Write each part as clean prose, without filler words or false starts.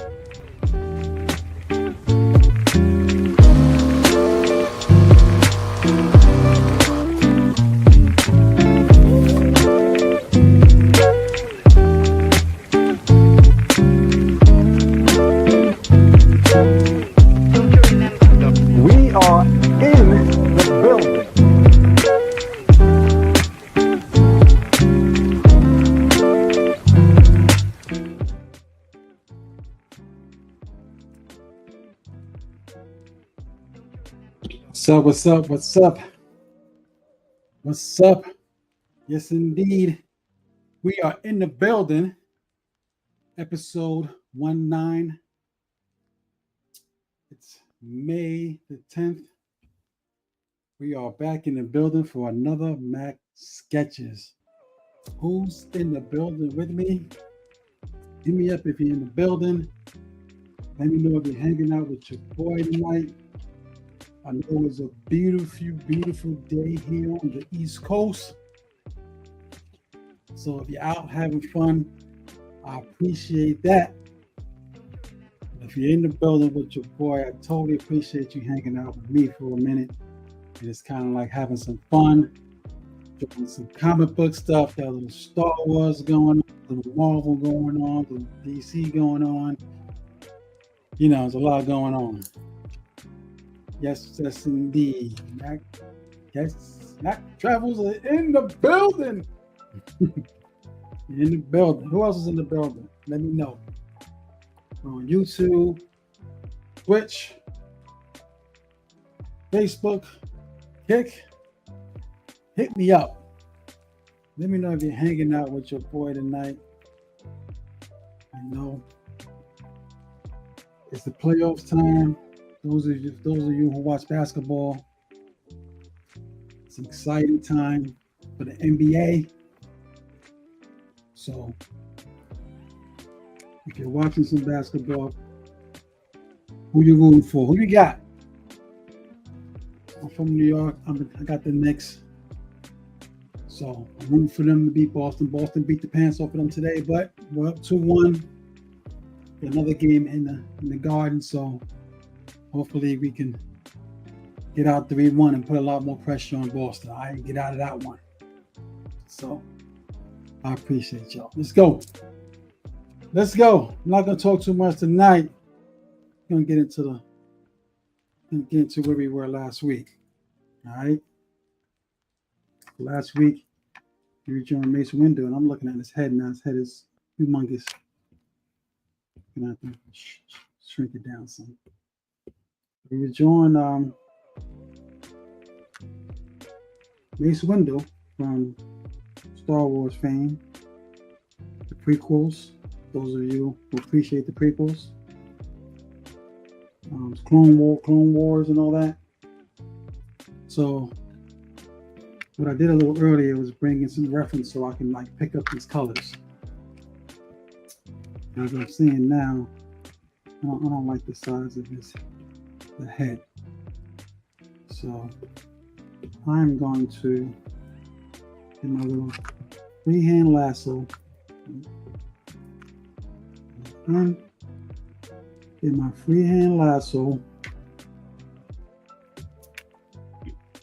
We are in the building. What's up? What's up? What's up? Yes, indeed. We are in the building. Episode 19. It's May the 10th. We are back in the building for another Mac Sketches. Who's in the building with me? Hit me up if you're in the building. Let me know if you're hanging out with your boy tonight. I know it's a beautiful, beautiful day here on the East Coast. So if you're out having fun, I appreciate that. If you're in the building with your boy, I totally appreciate you hanging out with me for a minute. And it's kind of like having some fun, doing some comic book stuff. Got a little Star Wars going on, a little Marvel going on, a little DC going on. You know, there's a lot going on. Yes, yes, indeed. Mac Travels are in the building. In the building. Who else is in the building? Let me know. On YouTube, Twitch, Facebook, Kick. Hit me up. Let me know if you're hanging out with your boy tonight. I know it's the playoffs time. Those of you who watch basketball, it's an exciting time for the NBA. So if you're watching some basketball, who you rooting for? Who you got? I'm from New York. I got the Knicks. So I'm rooting for them to beat Boston. Boston beat the pants off of them today, but we're up 2-1. Another game in the Garden, so hopefully we can get out 3-1 and put a lot more pressure on Boston. I get out of that one. So I appreciate y'all. Let's go. Let's go. I'm not gonna talk too much tonight. I'm gonna get into where we were last week. All right. Last week we rejoined Mace Windu, and I'm looking at his head now. His head is humongous. I'm gonna have to shrink it down some. We rejoined Mace Windu from Star Wars fame, the prequels. Those of you who appreciate the prequels, Clone Wars, and all that. So, what I did a little earlier was bring in some reference so I can like pick up these colors. As I'm seeing now, I don't like the size of the head. So, I'm going to get my little freehand lasso. And get my freehand lasso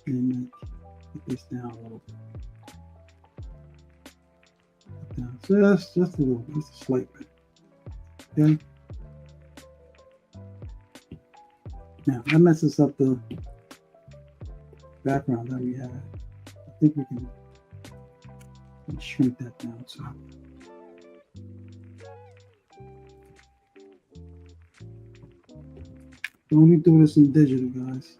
and get this down a little bit. Down just a little bit, just a slight bit. Okay. Now that messes up the background that we had. I think we can shrink that down too. Only do this in digital, guys.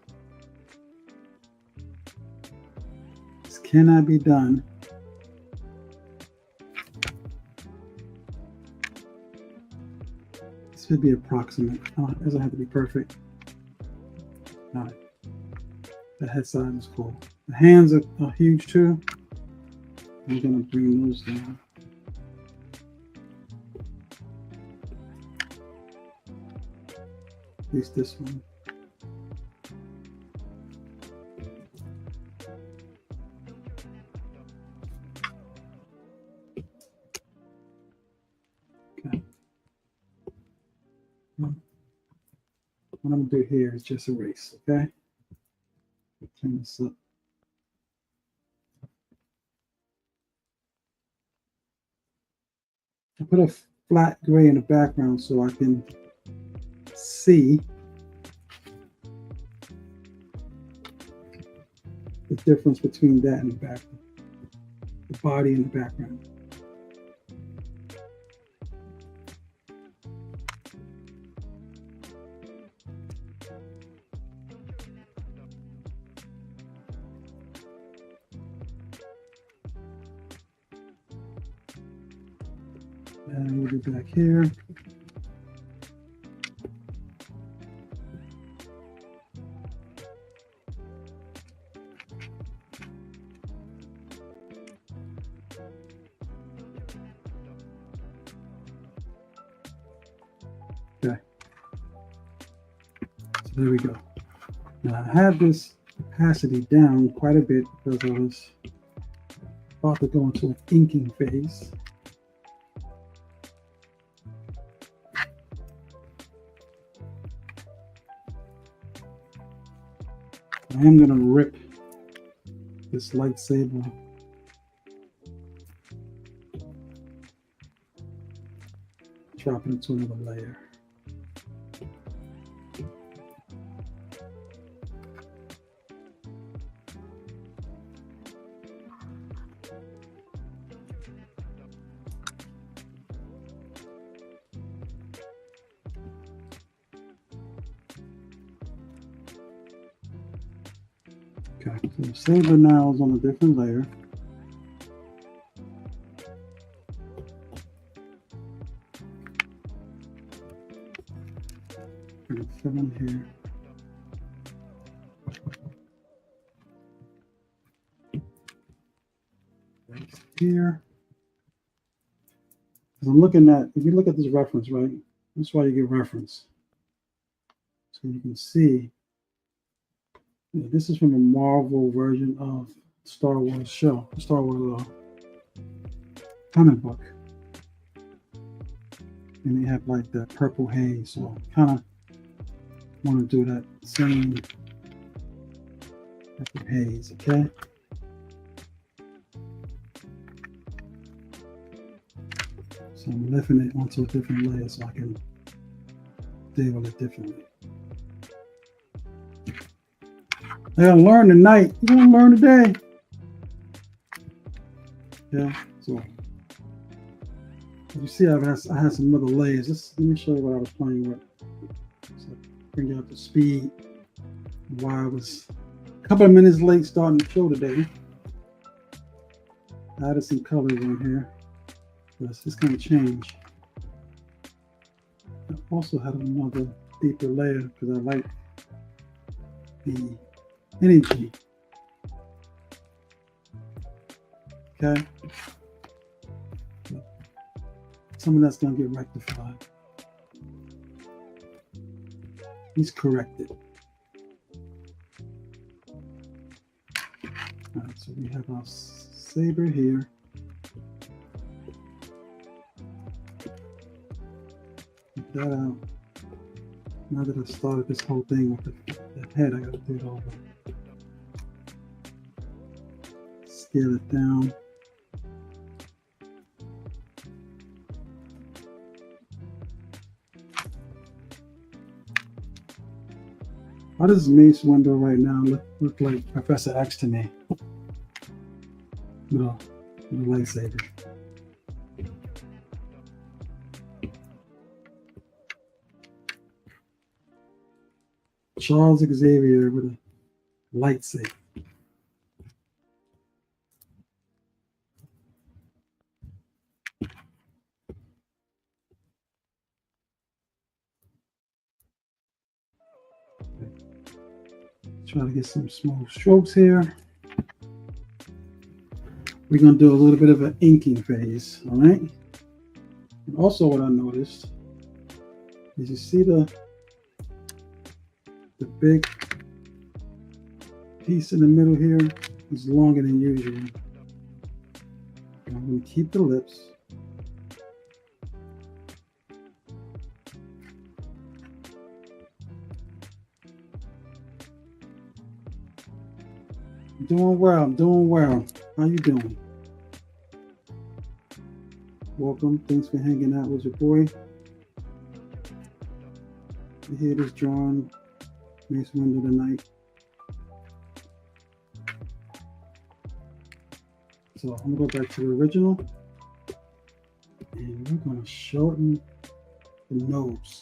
This cannot be done. This should be approximate. It doesn't have to be perfect. All right. The head side is cool. The hands are huge too. I'm gonna bring those down. At least this one. Okay. what I'm gonna do here is just erase, okay? Clean this up. I put a flat gray in the background so I can see the difference between that and the background, the body and the background. And we'll be back here. Okay. So there we go. Now I have this opacity down quite a bit because I was about to go into an inking phase. I am going to rip this lightsaber drop it into another layer. Okay, so the saber now is on a different layer. Gonna fill in here. Right here. Because I'm looking at, if you look at this reference, right? That's why you get reference. So you can see, this is from a Marvel version of Star Wars show, Star Wars comic book. And they have like that purple haze, so kind of want to do that same type of haze, okay? So I'm lifting it onto a different layer so I can deal with it differently. I gotta learn tonight. You gonna learn today. Yeah, so you see I had some other layers. Let me show you what I was playing with. So bring you up to speed. Why I was a couple of minutes late starting the show today. I added some colors in here. But it's gonna change. I also had another deeper layer because I like the energy. Okay. Some of that's going to get rectified. He's corrected. All right, so we have our saber here. Get that out. Now that I've started this whole thing with the head, I got to do it over. Scale it down. Why does Mace Windu right now look like Professor X to me? With a lightsaber. Charles Xavier with a lightsaber. Try to get some smooth strokes here. We're going to do a little bit of an inking phase, all right? And also what I noticed is you see the big piece in the middle here is longer than usual. I'm going to keep the lips. I'm doing well. I'm doing well. How you doing? Welcome. Thanks for hanging out with your boy. You hear this drawing? Nice window tonight. So I'm gonna go back to the original, and we're gonna shorten the nose.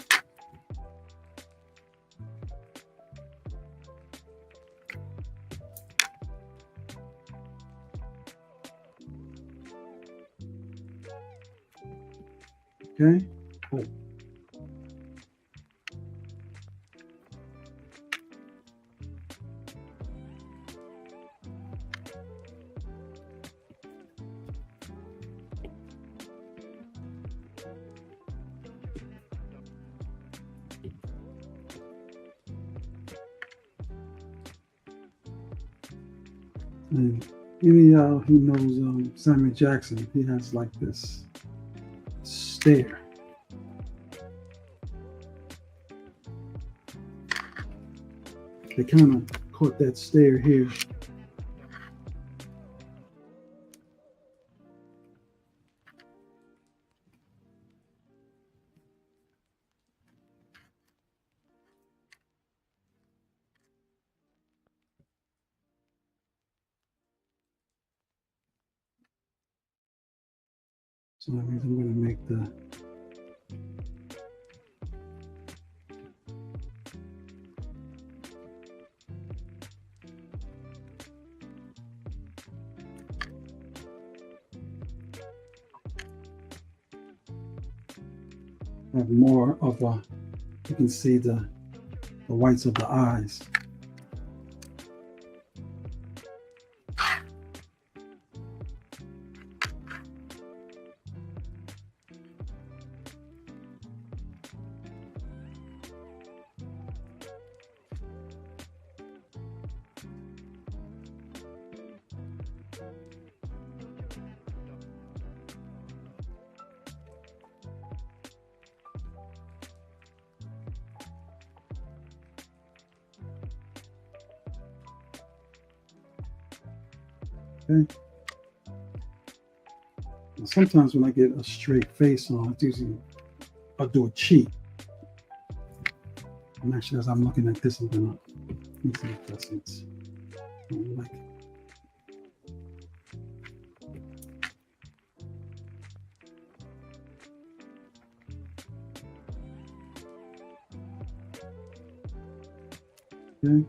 Okay. Cool. And any of y'all who knows Samuel Jackson, he has like this stare. They kind of caught that stare here. So that means I'm going to make the have more of a, you can see the whites of the eyes. Okay. And sometimes when I get a straight face on, it's usually I'll do a cheek. And actually, as I'm looking at this, I'm gonna see if that's it. Like okay.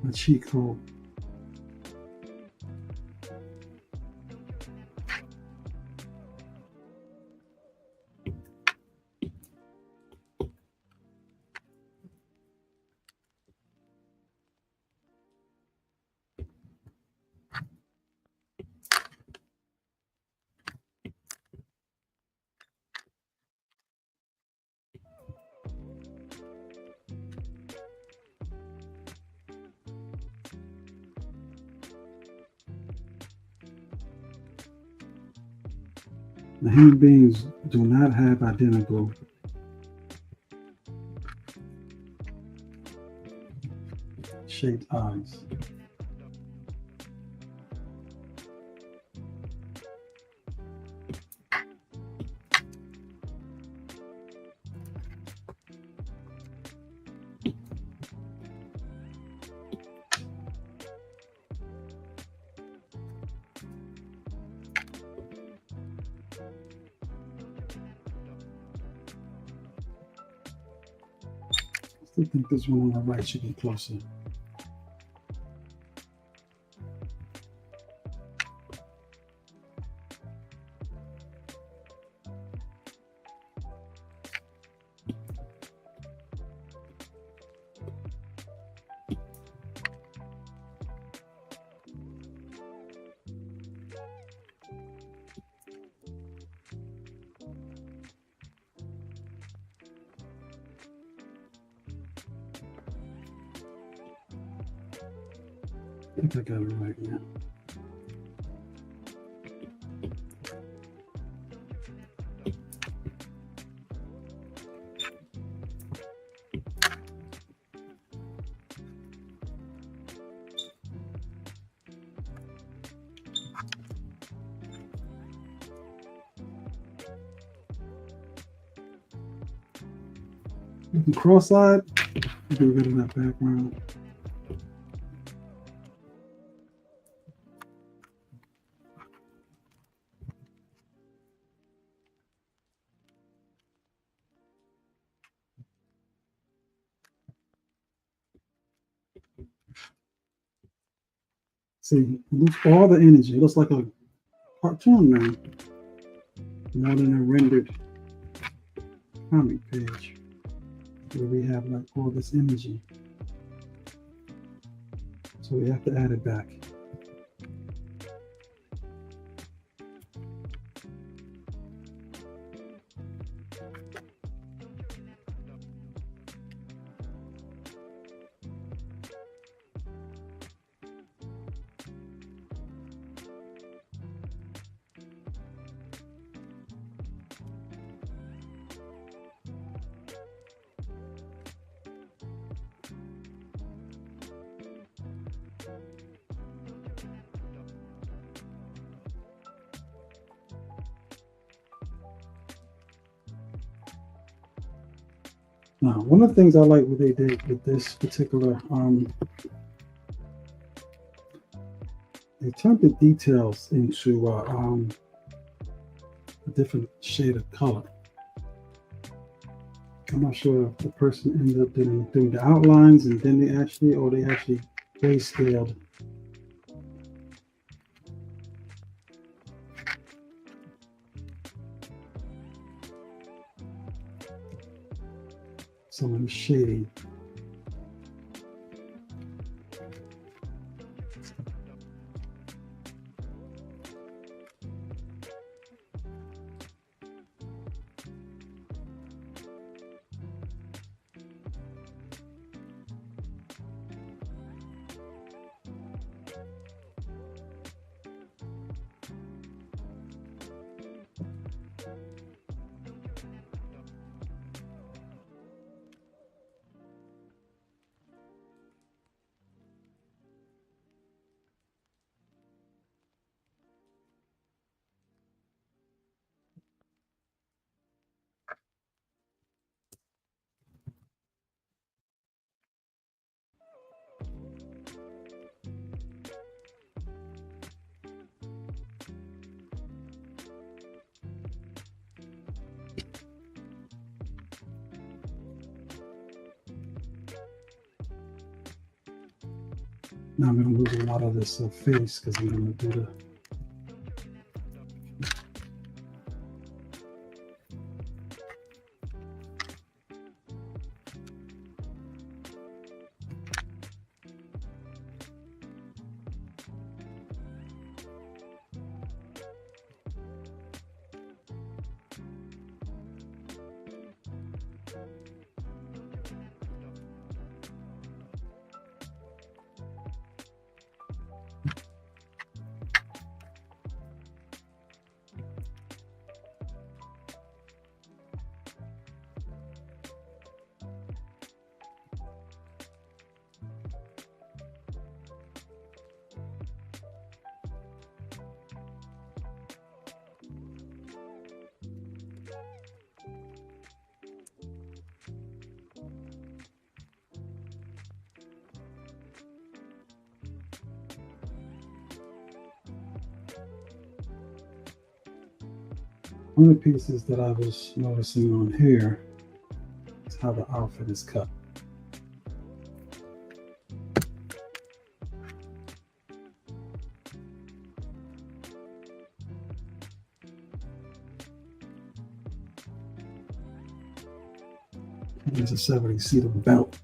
A cheek hole. The human beings do not have identical shaped eyes. I think this one on the right should be closer. I think I got it right now. You can cross-eyed, get rid of that background. See, lose all the energy. It looks like a cartoon now, more than a rendered comic page where we have like all this energy. So we have to add it back. Now, one of the things I like what they did with this particular, they turned the details into a different shade of color. I'm not sure if the person ended up doing the outlines and then they actually grayscaled. Some of the shading. Now I'm going to lose a lot of this face because I'm going to do the one of the pieces that I was noticing on here is how the outfit is cut. There's a 70-seater belt.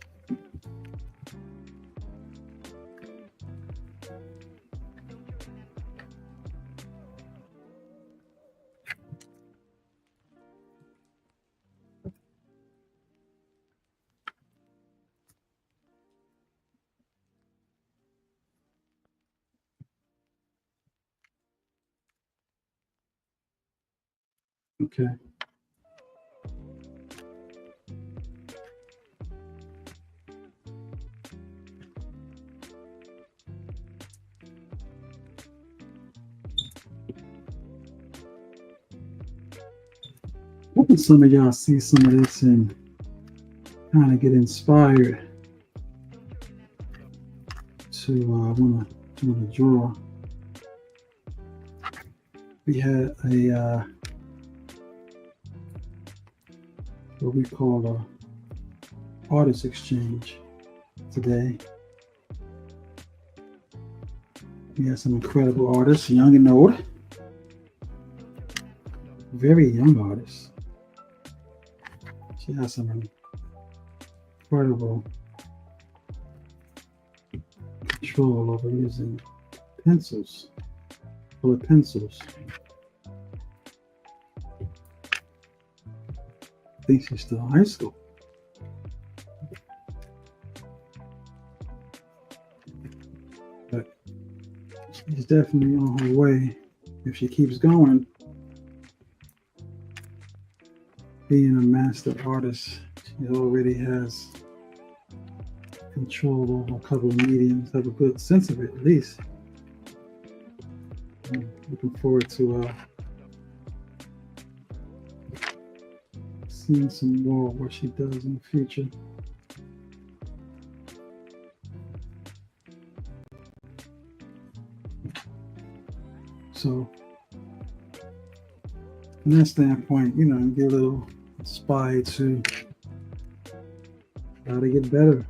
Okay. Hoping some of y'all see some of this and kind of get inspired to want to draw. We had a what we call a artist exchange today. We had some incredible artists, young and old, very young artists. She has some incredible control over using pencils, colored pencils. I think she's still in high school. But she's definitely on her way, if she keeps going, being a master artist. She already has control over a couple of mediums, have a good sense of it at least. I'm looking forward to seeing some more of what she does in the future. So from that standpoint, you know, get a little inspired to how to get better.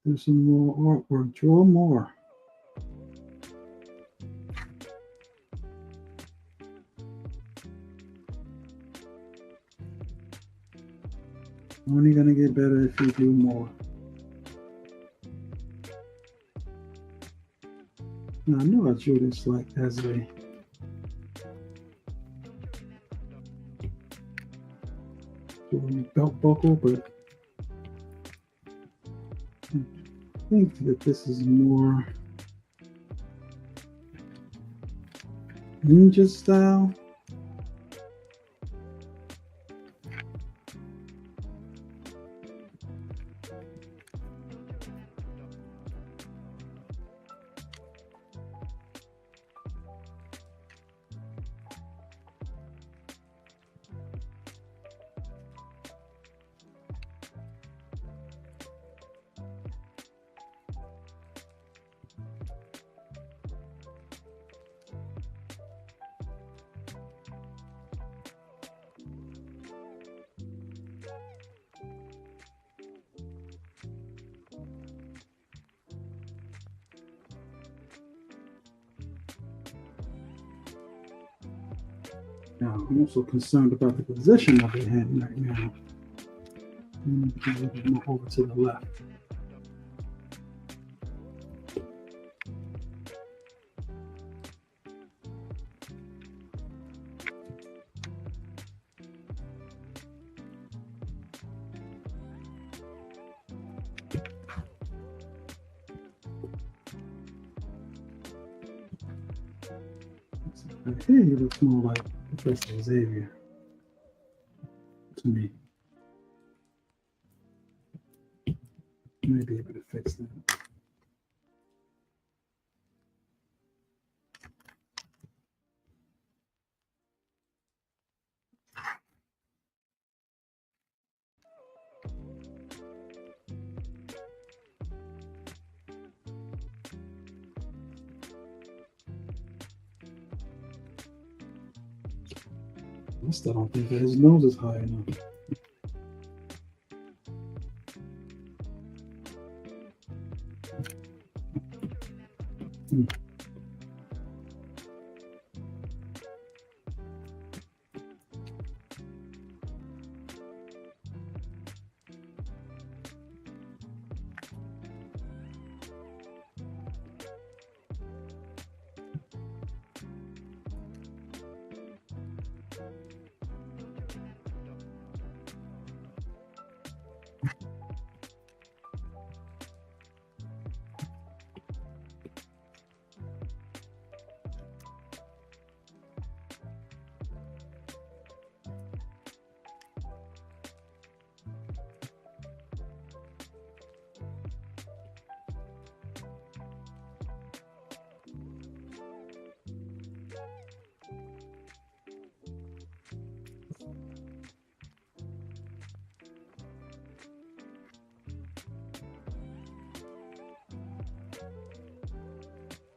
Do some more artwork, draw more. Only gonna get better if you do more. Now, I know I drew this like as a belt buckle, but I think that this is more ninja style. Now, I'm also concerned about the position of the hand right now. A little bit more over to the left. Right here, he looks more like Professor Xavier to me. May be able to fix that. I still don't think that his nose is high enough.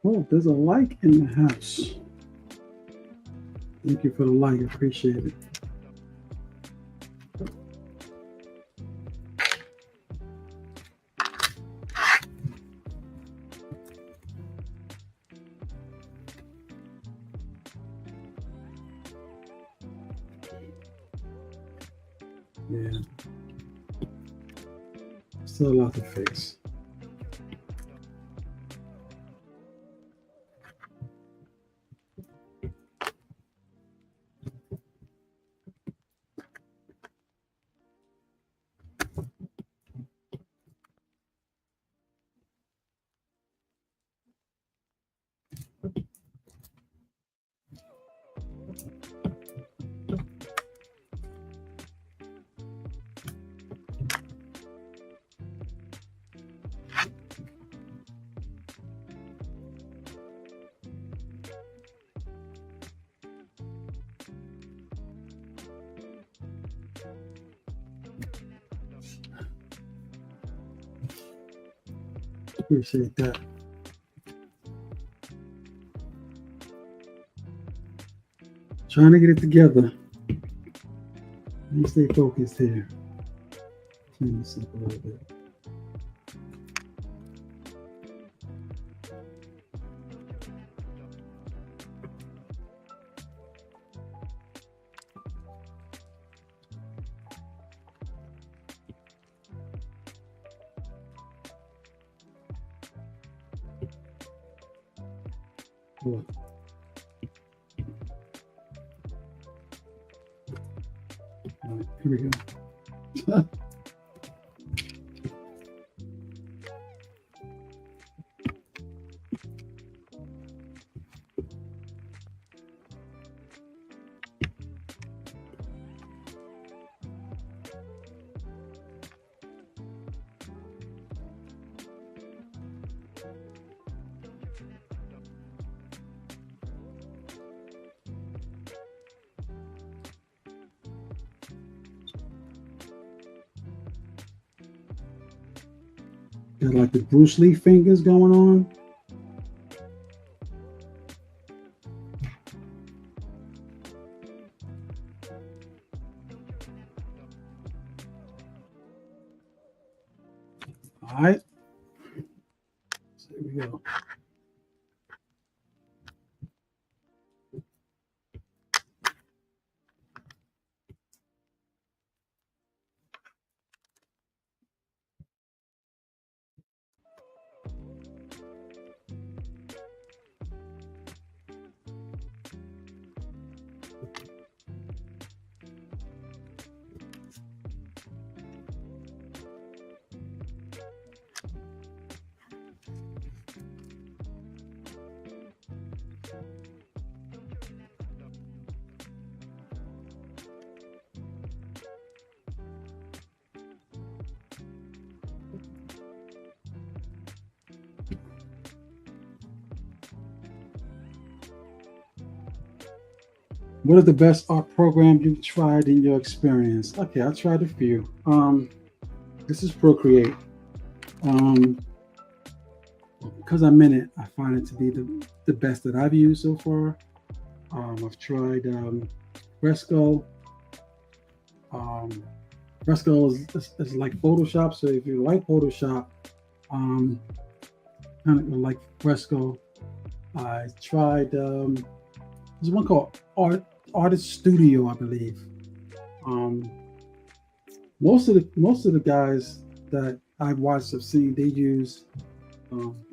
Oh, there's a like in the house. Thank you for the like. I appreciate it. Yeah. Still a lot to fix. Appreciate that. Trying to get it together. Let me stay focused here. Clean this up a little bit. What? All right, here we go. Got like the Bruce Lee fingers going on. All right. So here we go. What is the best art program you've tried in your experience? Okay, I tried a few. This is Procreate. Um, because I'm in it, I find it to be the best that I've used so far. I've tried Fresco. Um, Fresco is like Photoshop, so if you like Photoshop, um, kind of like Fresco. I tried there's one called Artist Studio, I believe. Um, most of the guys that I've watched have seen they use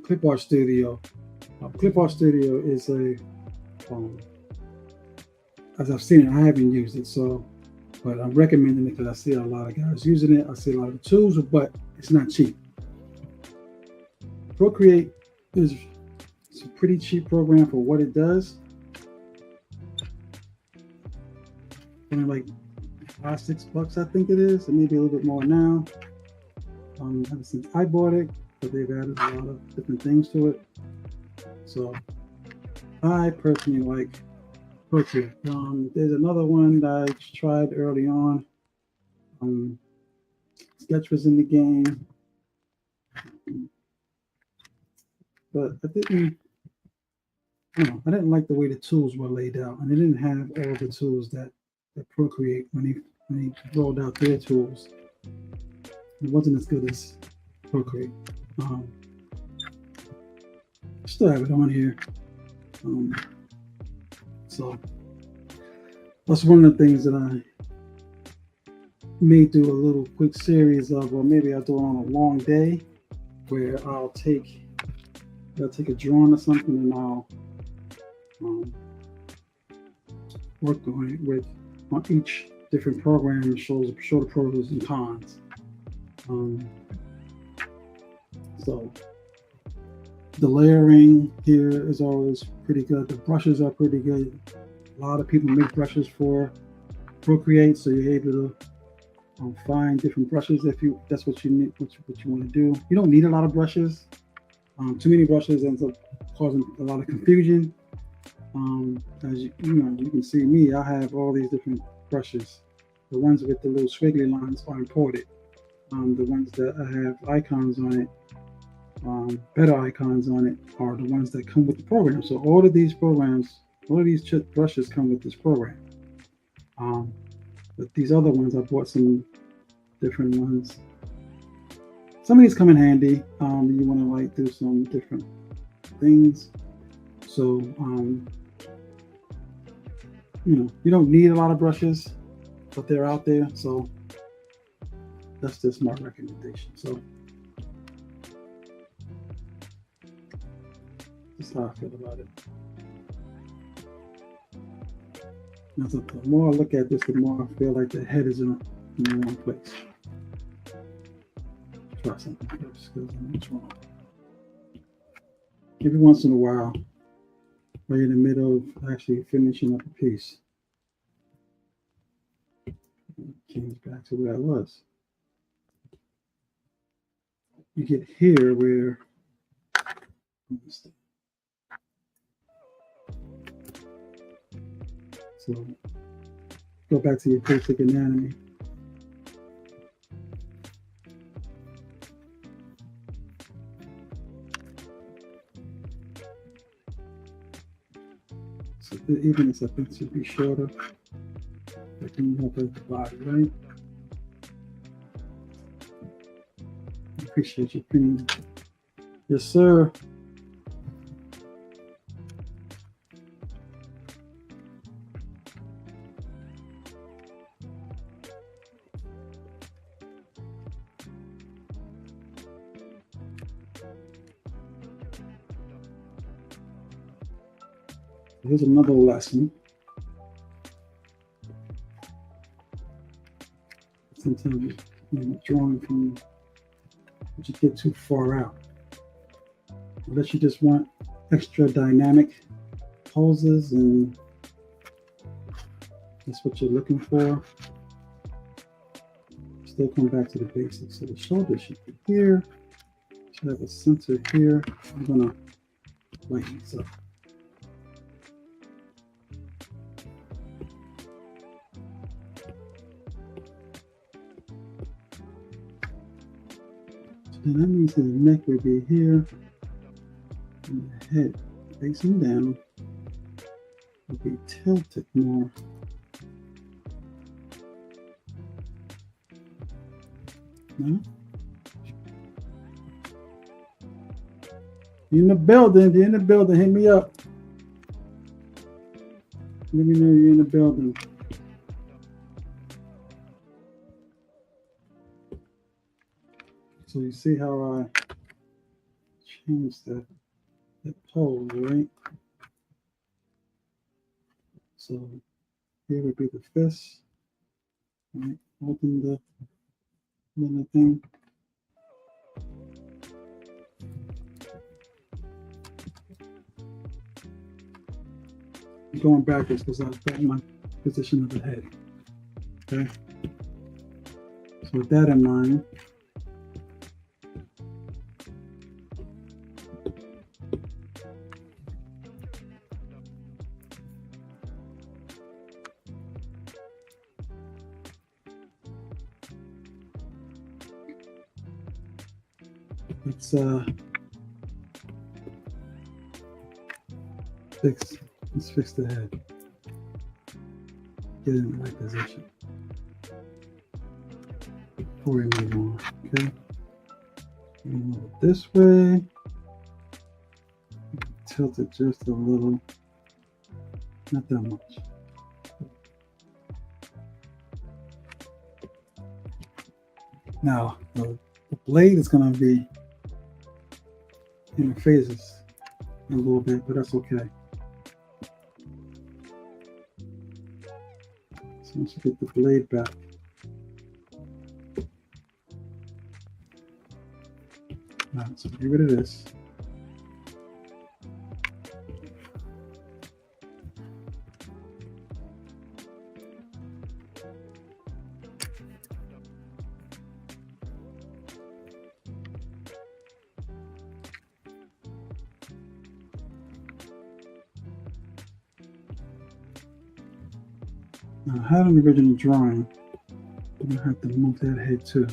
Clip Art Studio. Clip Art Studio is um, as I've seen it, I haven't used it, so but I'm recommending it because I see a lot of guys using it. I see a lot of tools, but it's not cheap. Procreate is it's a pretty cheap program for what it does. And like $5-6, I think it is, and maybe a little bit more now. Ever since I bought it, but they've added a lot of different things to it. So I personally like Procreate. There's another one that I tried early on. Sketch was in the game, but I didn't. I didn't like the way the tools were laid out, and they didn't have all the tools that Procreate when he rolled out their tools. It wasn't as good as Procreate. Um, Still have it on here. So that's one of the things that I may do a little quick series of, or maybe I'll do it on a long day where I'll take a drawing or something and I'll work on it with on each different program and show the pros and cons. So the layering here is always pretty good. The brushes are pretty good. A lot of people make brushes for Procreate, so you're able to find different brushes if that's what you need, what you want to do. You don't need a lot of brushes. Too many brushes ends up causing a lot of confusion. As you can see me, I have all these different brushes. The ones with the little squiggly lines are imported. The ones that I have icons on it, better icons on it, are the ones that come with the program. So all of these brushes come with this program. But these other ones, I bought some different ones. Some of these come in handy. You want to do some different things. So you don't need a lot of brushes, but they're out there. So that's just my recommendation. So that's how I feel about it. Now, so the more I look at this, the more I feel like the head is in the wrong place. Try something first, because I'm not wrong. Every once in a while, while you're in the middle of actually finishing up a piece, change back to where I was. You get here where so go back to your basic anatomy. So even if something should be shorter, that can help the body, right? Appreciate your opinion. Yes, sir. Here's another lesson. Sometimes drawing from, but you get too far out. Unless you just want extra dynamic poses and that's what you're looking for. Still come back to the basics. So the shoulder should be here. Should have a center here. I'm gonna lighten this up. And that means the neck would be here, and the head facing down will be tilted more. No? You're in the building. If you're in the building, hit me up. Let me know you're in the building. So you see how I changed the pose, right? So here would be the fist, right? Open the little thing. I'm going backwards because I've got my position of the head. Okay. So with that in mind, fix the head. Get it in the right position before we move on. Okay. Move it this way. Tilt it just a little, not that much. Now the blade is going to be in the phases a little bit, but that's okay. So once you get the blade back, now so get rid of this. Now, I had an original drawing. I'm going to have to move that head too.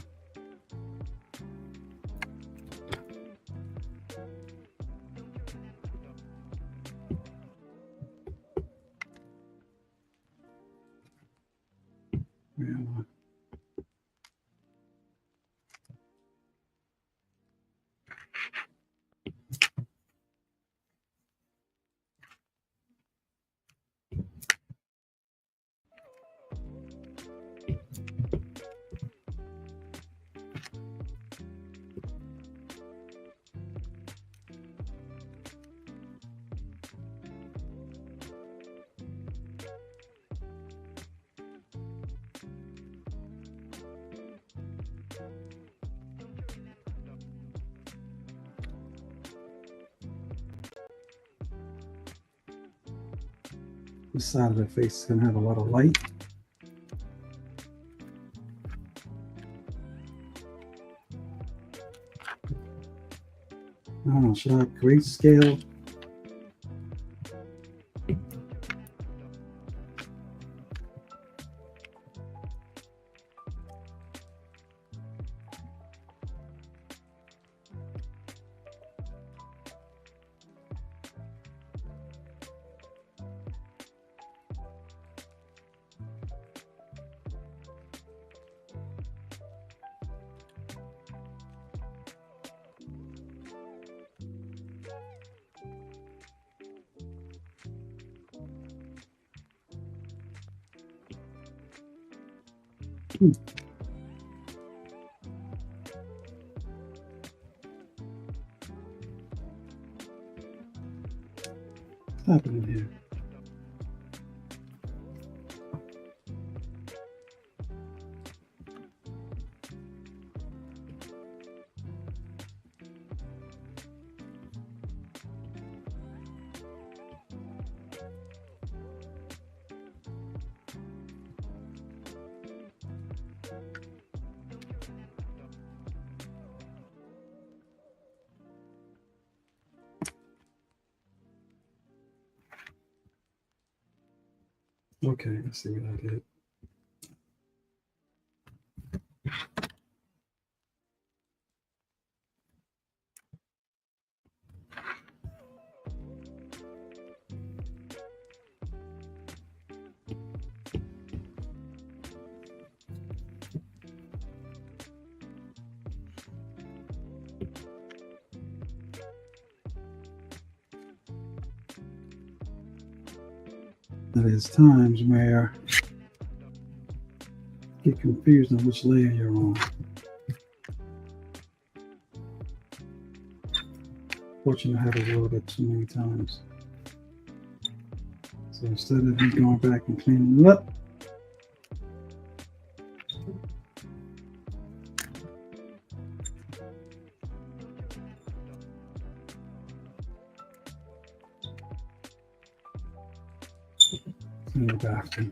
This side of the face is going to have a lot of light. I don't know, should I have grayscale? What's happening here? Okay, let's see what I did. There's times where you get confused on which layer you're on. Fortunately, I had it a little bit too many times. So instead of me going back and cleaning it up, clean it after.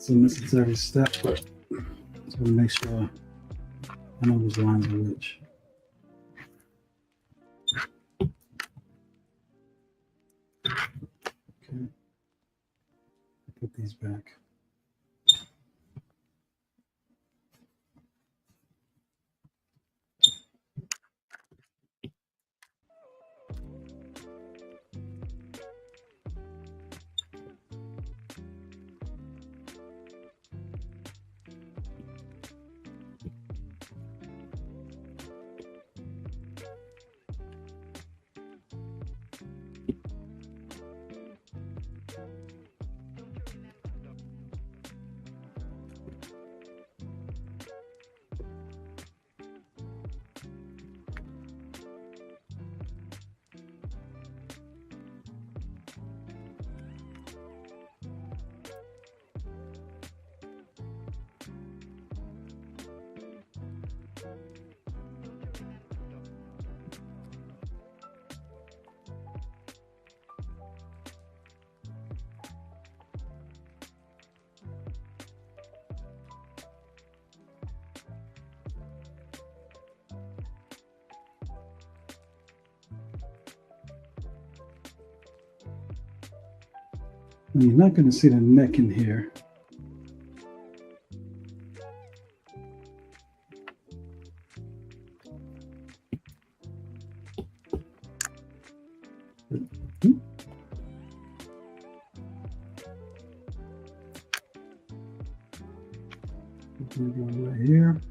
It's a necessary step, but so to make sure I know those lines are which. Okay. Put these back. And you're not going to see the neck in here. Right here.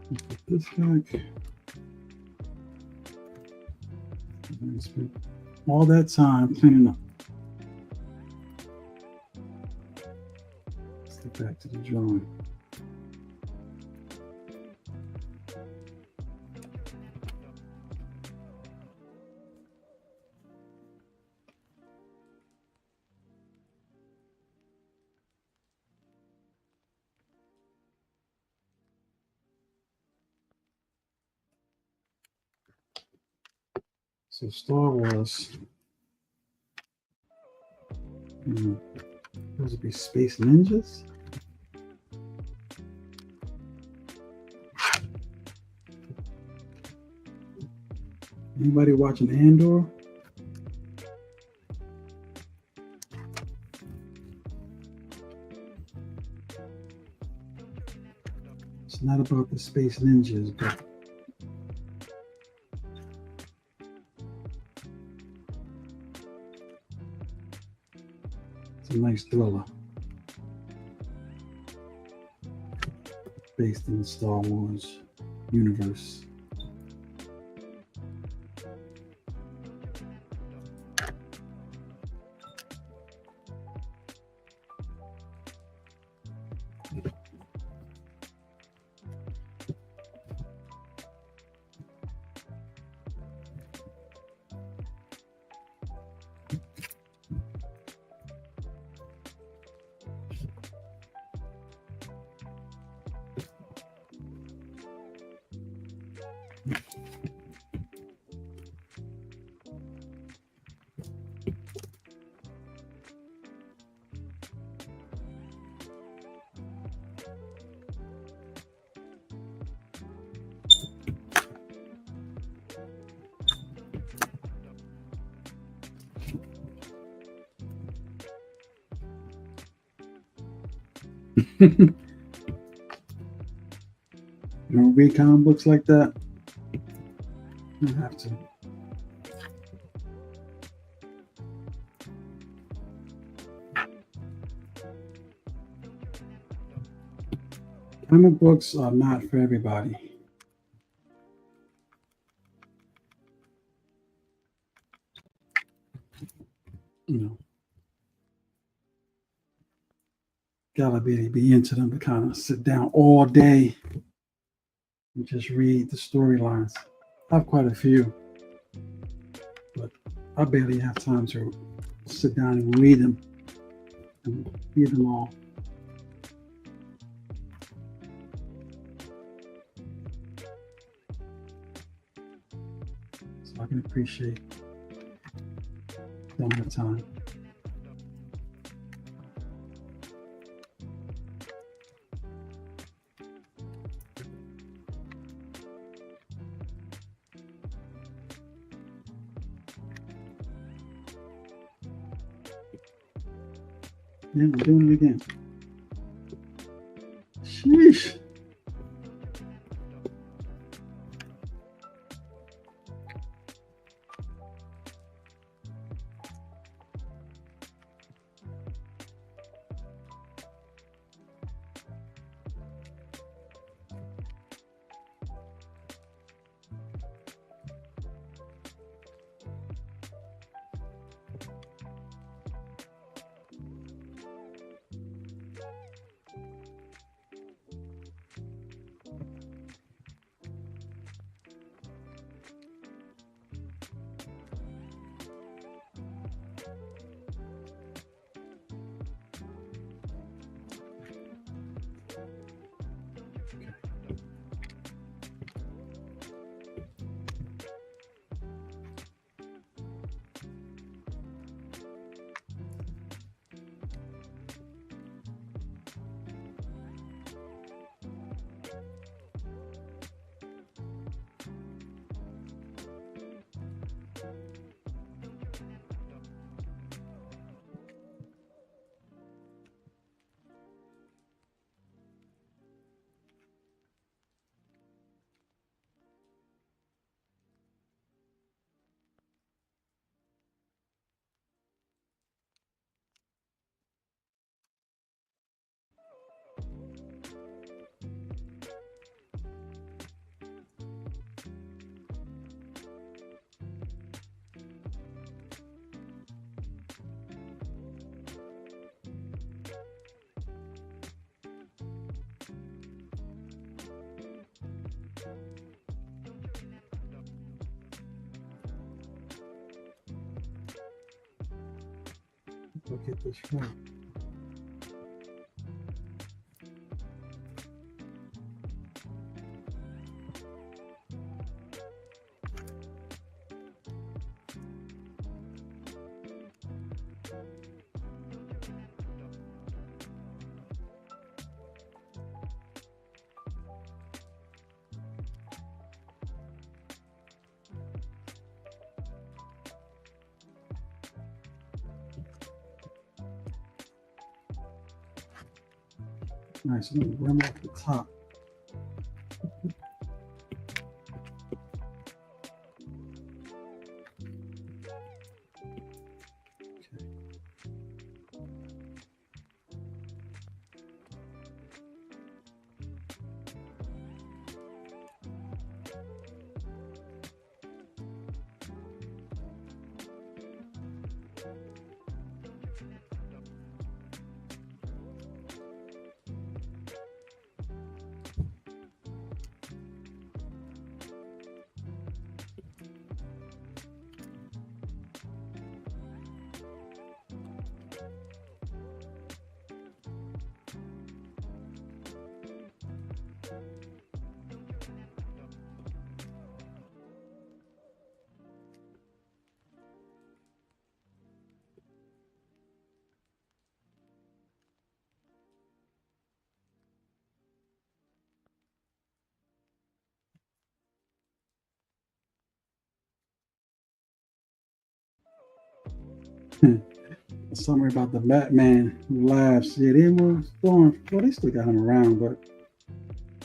Put this back. I spent all that time cleaning up. Let's get back to the drawing. So Star Wars, those would be Space Ninjas. Anybody watching Andor? It's not about the Space Ninjas, but a nice thriller based in the Star Wars universe. You don't read comic books like that? You have to. Comic books are not for everybody. You know, gotta be into them to kind of sit down all day and just read the storylines. I have quite a few, but I barely have time to sit down and read them all. So I can appreciate Don't have time. Yeah, I'm doing it again. Sheesh. Look at this one. Nice. Let me run off the top. A summary about the Batman who laughs. Yeah, they were going. Well, they still got him around, but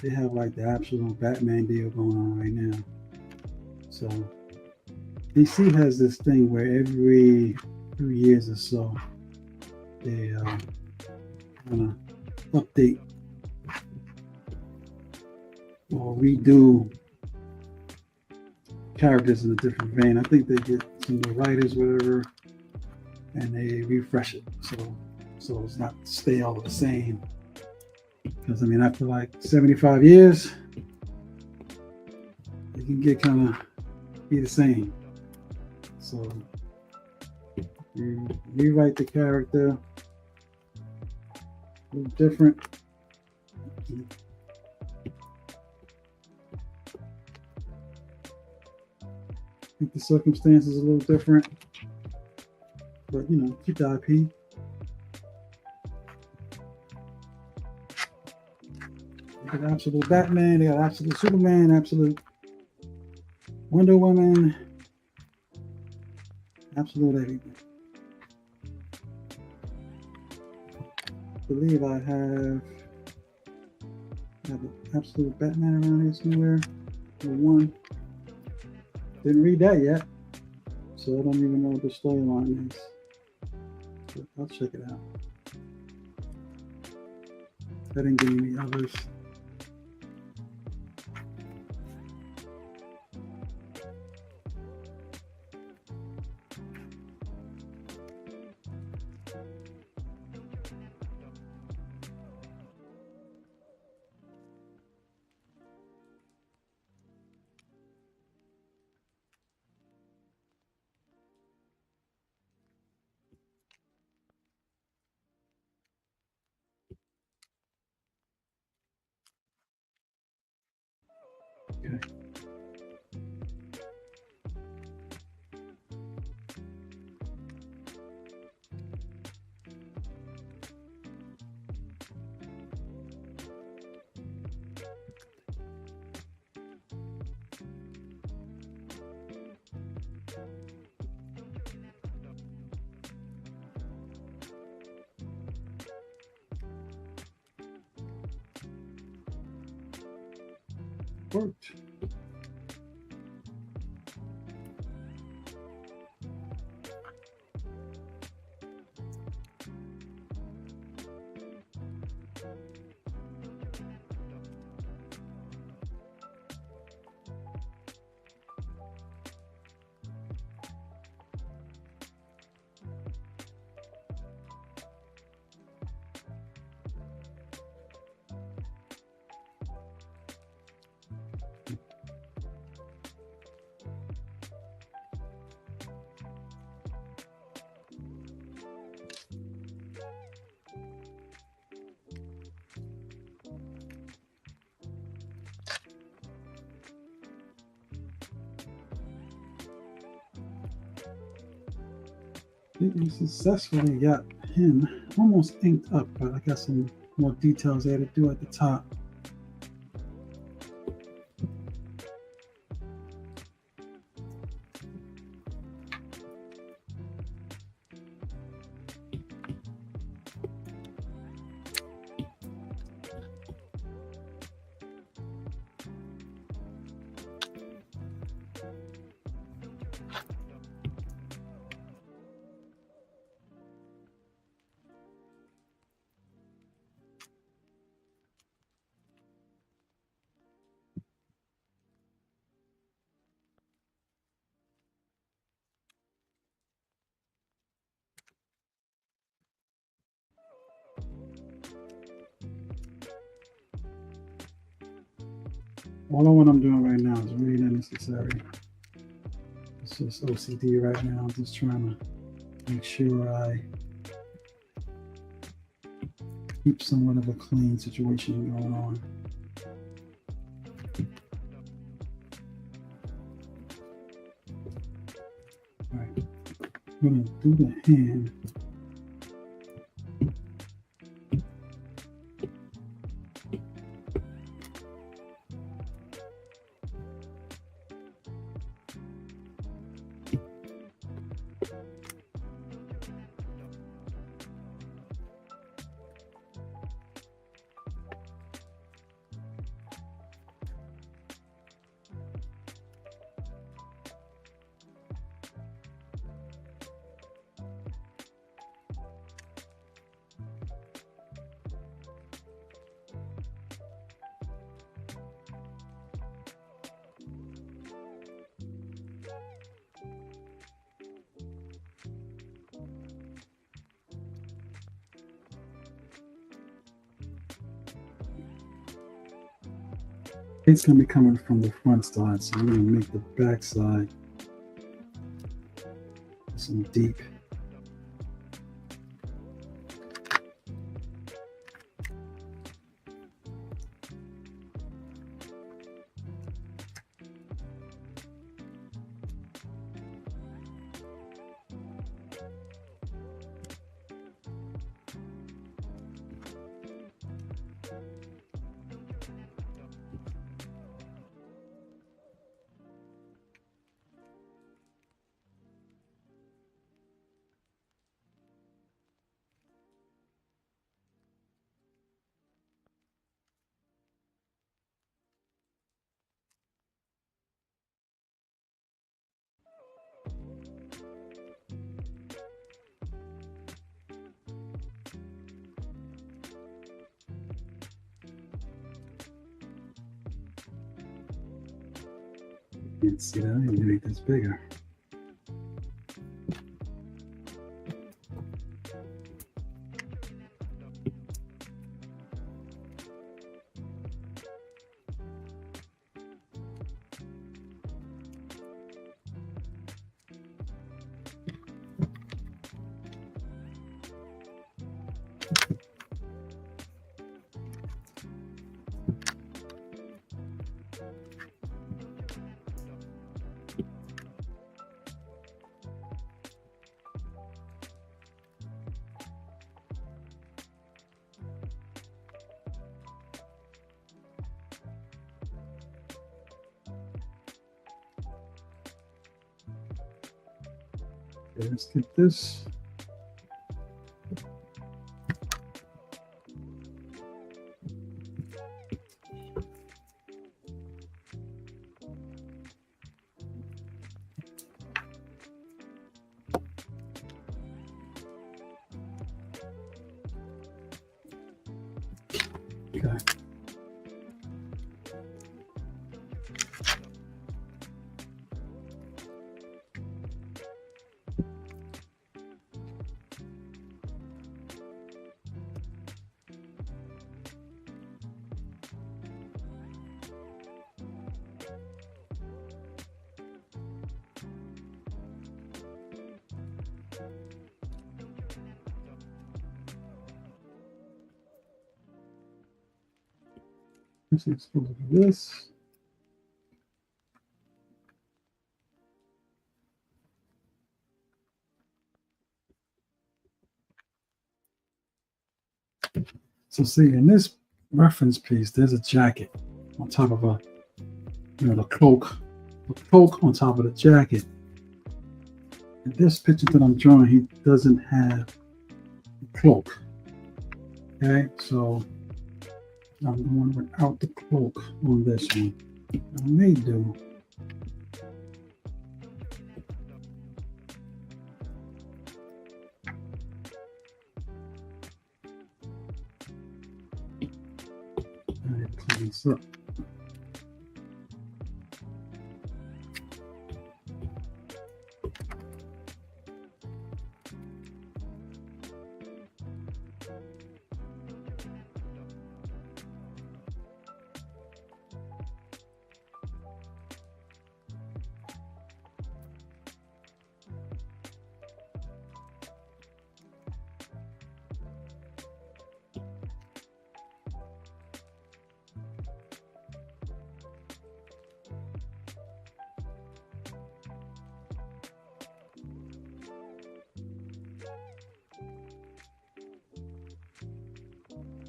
they have like the absolute Batman deal going on right now. So DC has this thing where every few years or so they kind of update or redo characters in a different vein. I think they get some new writers, whatever, and they refresh it so it's not stale or the same. Because I mean, after like 75 years, it can get kind of be the same. So you rewrite the character a little different. I think the circumstances a little different. but you know, keep the IP. They got absolute Batman, they got absolute Superman, absolute Wonder Woman, absolute everything. I believe I have an absolute Batman around here somewhere. One. Didn't read that yet, so I don't even know what the storyline is. But I'll check it out. That didn't give me others. Okay. Worked. We successfully got him almost inked up, but I got some more details there to do at the top. All of what I'm doing right now is really unnecessary. It's just OCD right now. I'm just trying to make sure I keep somewhat of a clean situation going on. All right, I'm gonna do the hand. It's going to be coming from the front side, so I'm going to make the back side some deep. Can't see that. I need to make this bigger. Okay, let's get this. Okay. Let's expose this. So see, in this reference piece, there's a jacket on top of a, the cloak on top of the jacket. In this picture that I'm drawing, he doesn't have a cloak. Okay, so I'm going without the cloak on this one. I may do. I need to clean this up.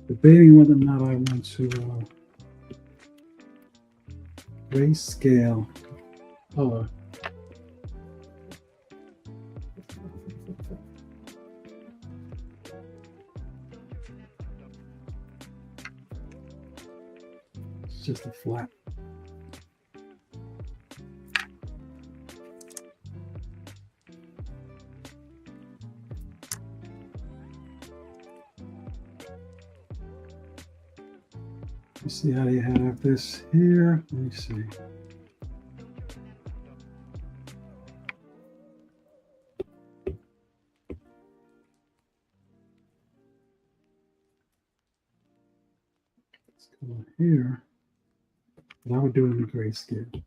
Debating whether or not I want to grayscale color. It's just a flat. You see how you have this here? Let me see. Let's go here. But I would do it in the grayscale.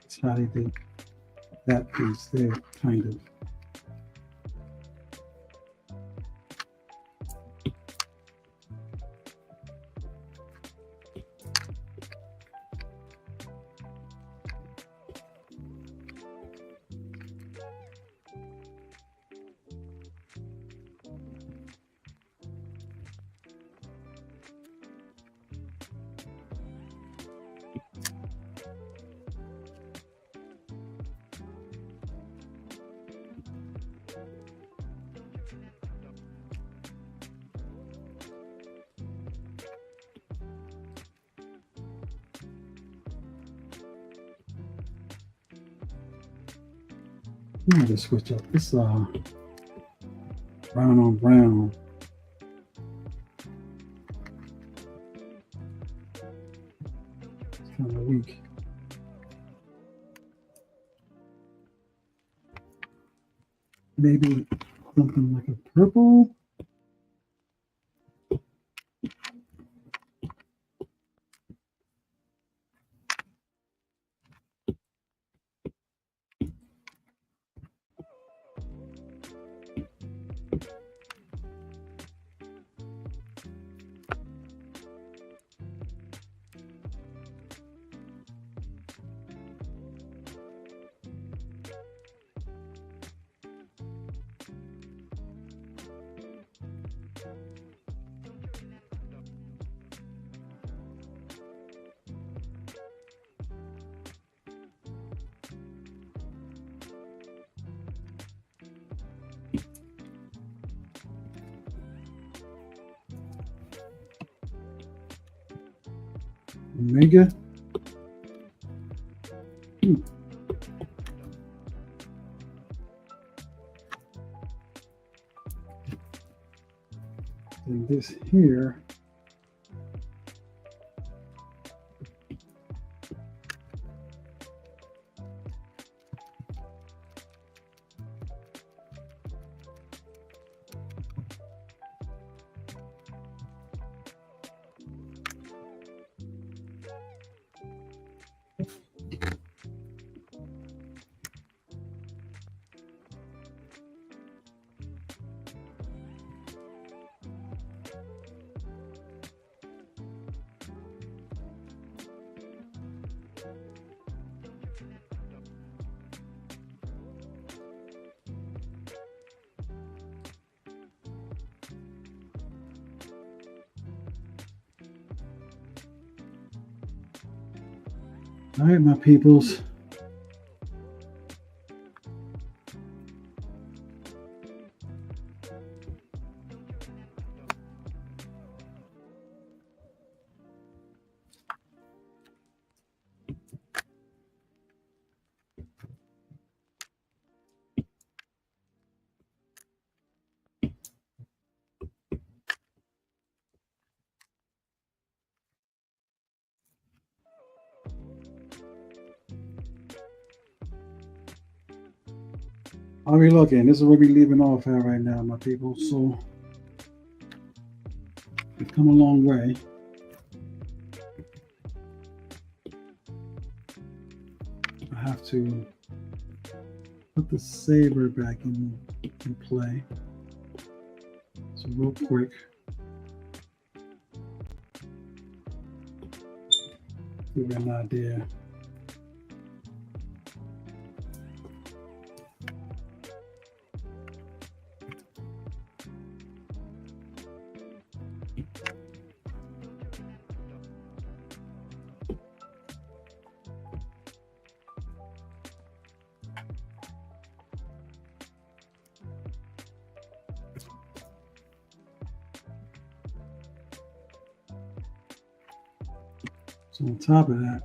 That's how they did that piece there, kind of. I'm gonna just switch up. It's brown on brown. It's kind of weak. Maybe something like a purple. Omega. And this here. All right, my peoples. How are we looking? This is where we're leaving off at right now, my people. So we've come a long way. I have to put the saber back in play. So real quick. Give you an idea. So on top of that,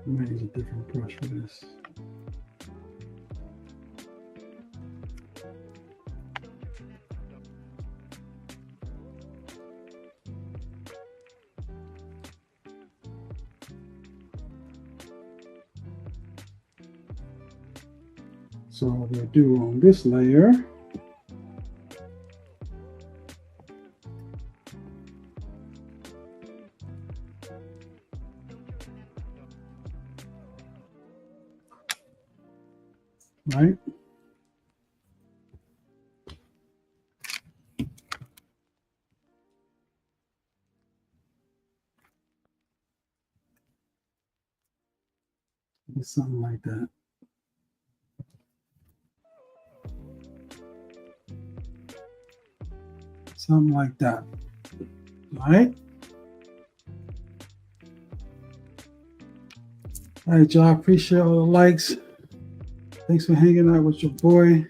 I might use a different brush for this. So what we'll do on this layer, right? Something like that. Something like that. All right. All right, y'all. Appreciate all the likes. Thanks for hanging out with your boy.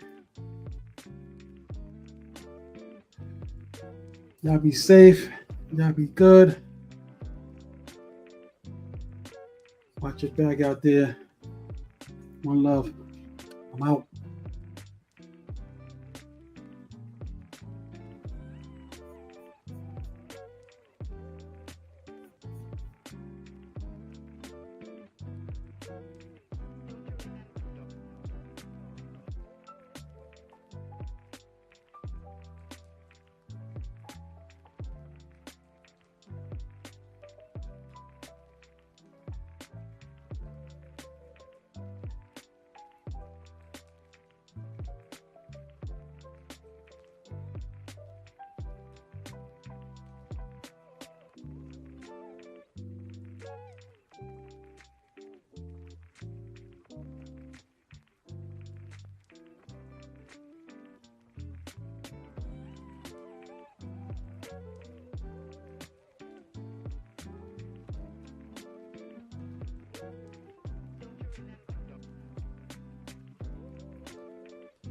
Y'all be safe. Y'all be good. Watch your bag out there. One love. I'm out.